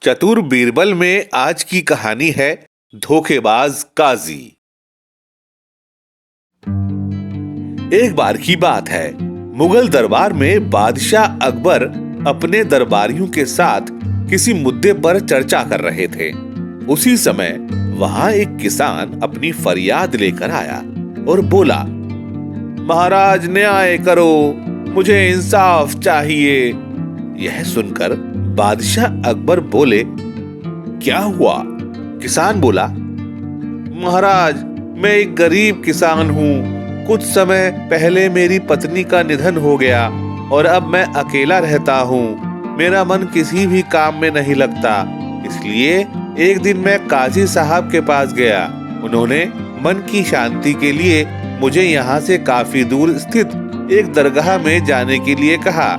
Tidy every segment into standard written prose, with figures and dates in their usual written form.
चतुर बीरबल में आज की कहानी है धोखेबाज काजी। एक बार की बात है, मुगल दरबार में बादशाह अकबर अपने दरबारियों के साथ किसी मुद्दे पर चर्चा कर रहे थे। उसी समय वहां एक किसान अपनी फरियाद लेकर आया और बोला, महाराज न्याय करो, मुझे इंसाफ चाहिए। यह सुनकर बादशाह अकबर बोले, क्या हुआ? किसान बोला, महाराज मैं एक गरीब किसान हूँ। कुछ समय पहले मेरी पत्नी का निधन हो गया और अब मैं अकेला रहता हूँ। मेरा मन किसी भी काम में नहीं लगता, इसलिए एक दिन मैं काजी साहब के पास गया। उन्होंने मन की शांति के लिए मुझे यहाँ से काफी दूर स्थित एक दरगाह में जाने के लिए कहा।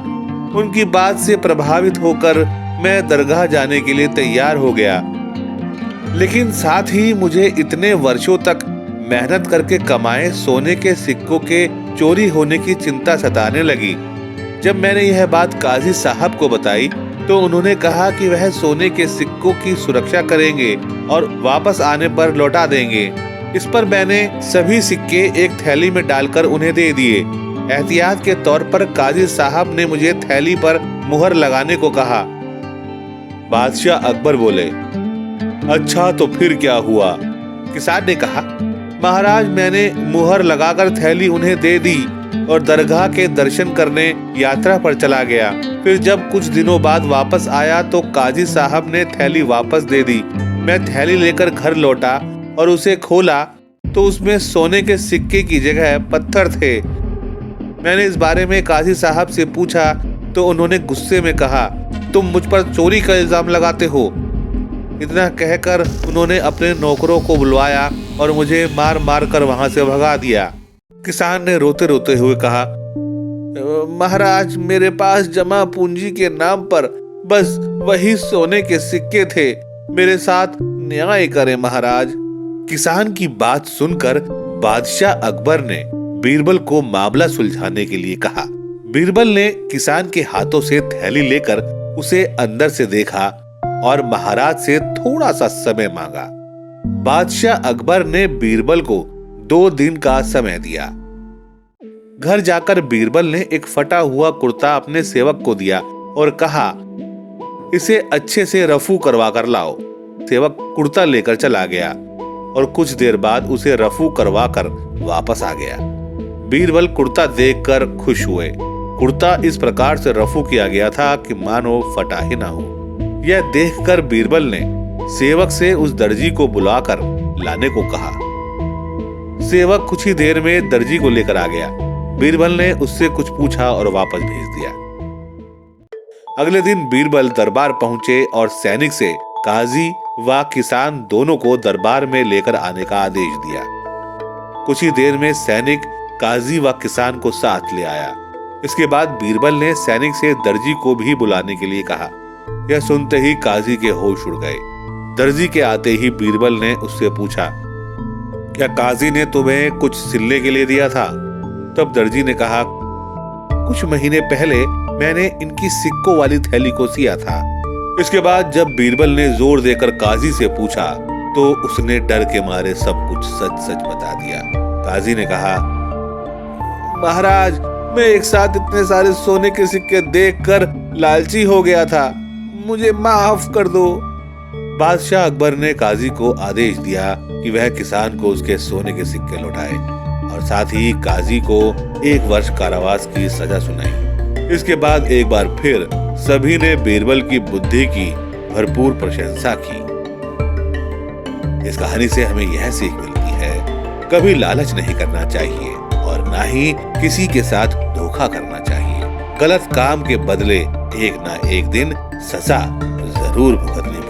उनकी बात से प्रभावित होकर मैं दरगाह जाने के लिए तैयार हो गया, लेकिन साथ ही मुझे इतने वर्षों तक मेहनत करके कमाए सोने के सिक्कों के चोरी होने की चिंता सताने लगी। जब मैंने यह बात काजी साहब को बताई तो उन्होंने कहा कि वह सोने के सिक्कों की सुरक्षा करेंगे और वापस आने पर लौटा देंगे। इस पर मैंने सभी सिक्के एक थैली में डालकर उन्हें दे दिए। एहतियात के तौर पर काजी साहब ने मुझे थैली पर मुहर लगाने को कहा। बादशाह अकबर बोले, अच्छा तो फिर क्या हुआ? किसान ने कहा, महाराज मैंने मुहर लगाकर थैली उन्हें दे दी और दरगाह के दर्शन करने यात्रा पर चला गया। फिर जब कुछ दिनों बाद वापस आया तो काजी साहब ने थैली वापस दे दी। मैं थैली लेकर घर लौटा और उसे खोला तो उसमें सोने के सिक्के की जगह पत्थर थे। मैंने इस बारे में काजी साहब से पूछा तो उन्होंने गुस्से में कहा, तुम मुझ पर चोरी का इल्जाम लगाते हो। इतना कहकर उन्होंने अपने नौकरों को बुलवाया और मुझे मार मार कर वहां से भगा दिया। किसान ने रोते रोते हुए कहा, महाराज मेरे पास जमा पूंजी के नाम पर बस वही सोने के सिक्के थे, मेरे साथ न्याय करें महाराज। किसान की बात सुनकर बादशाह अकबर ने बीरबल को मामला सुलझाने के लिए कहा। बीरबल ने किसान के हाथों से थैली लेकर उसे अंदर से देखा और महाराज से थोड़ा सा समय मांगा। बादशाह अकबर ने बीरबल को 2 दिन का समय दिया। घर जाकर बीरबल ने एक फटा हुआ कुर्ता अपने सेवक को दिया और कहा, इसे अच्छे से रफू करवा कर लाओ। सेवक कुर्ता लेकर चला गया और कुछ देर बाद उसे रफू करवा कर वापस आ गया। बीरबल कुर्ता देखकर खुश हुए। कुर्ता इस प्रकार से रफू किया गया था कि मानो फटा ही ना हो। यह देखकर बीरबल ने सेवक से उस दर्जी को बुलाकर लाने को कहा। सेवक कुछ ही देर में दर्जी को लेकर आ गया। बीरबल ने उससे कुछ पूछा और वापस भेज दिया। अगले दिन बीरबल दरबार पहुंचे और सैनिक से काजी व किसान दोनों को दरबार में लेकर आने का आदेश दिया। कुछ ही देर में सैनिक काजी व किसान को साथ ले आया। इसके बाद बीरबल ने सैनिक से दर्जी को भी बुलाने के लिए कहा। यह सुनते ही काजी के होश उड़ गए। दर्जी के आते ही बीरबल ने उससे पूछा, क्या काजी ने तुम्हें कुछ सिलने के लिए दिया था? तब दर्जी ने कहा, कुछ महीने पहले मैंने इनकी सिक्कों वाली थैली को सिया था। इसके बाद जब बीरबल ने जोर देकर काजी से पूछा तो उसने डर के मारे सब कुछ सच सच बता दिया। काजी ने कहा, महाराज मैं एक साथ इतने सारे सोने के सिक्के देखकर लालची हो गया था, मुझे माफ कर दो। बादशाह अकबर ने काजी को आदेश दिया कि वह किसान को उसके सोने के सिक्के लौटाए और साथ ही काजी को 1 वर्ष कारावास की सजा सुनाई। इसके बाद एक बार फिर सभी ने बीरबल की बुद्धि की भरपूर प्रशंसा की। इस कहानी से हमें यह सीख मिलती है, कभी लालच नहीं करना चाहिए और ना ही किसी के साथ धोखा करना चाहिए। गलत काम के बदले एक ना एक दिन सजा जरूर भुगतनी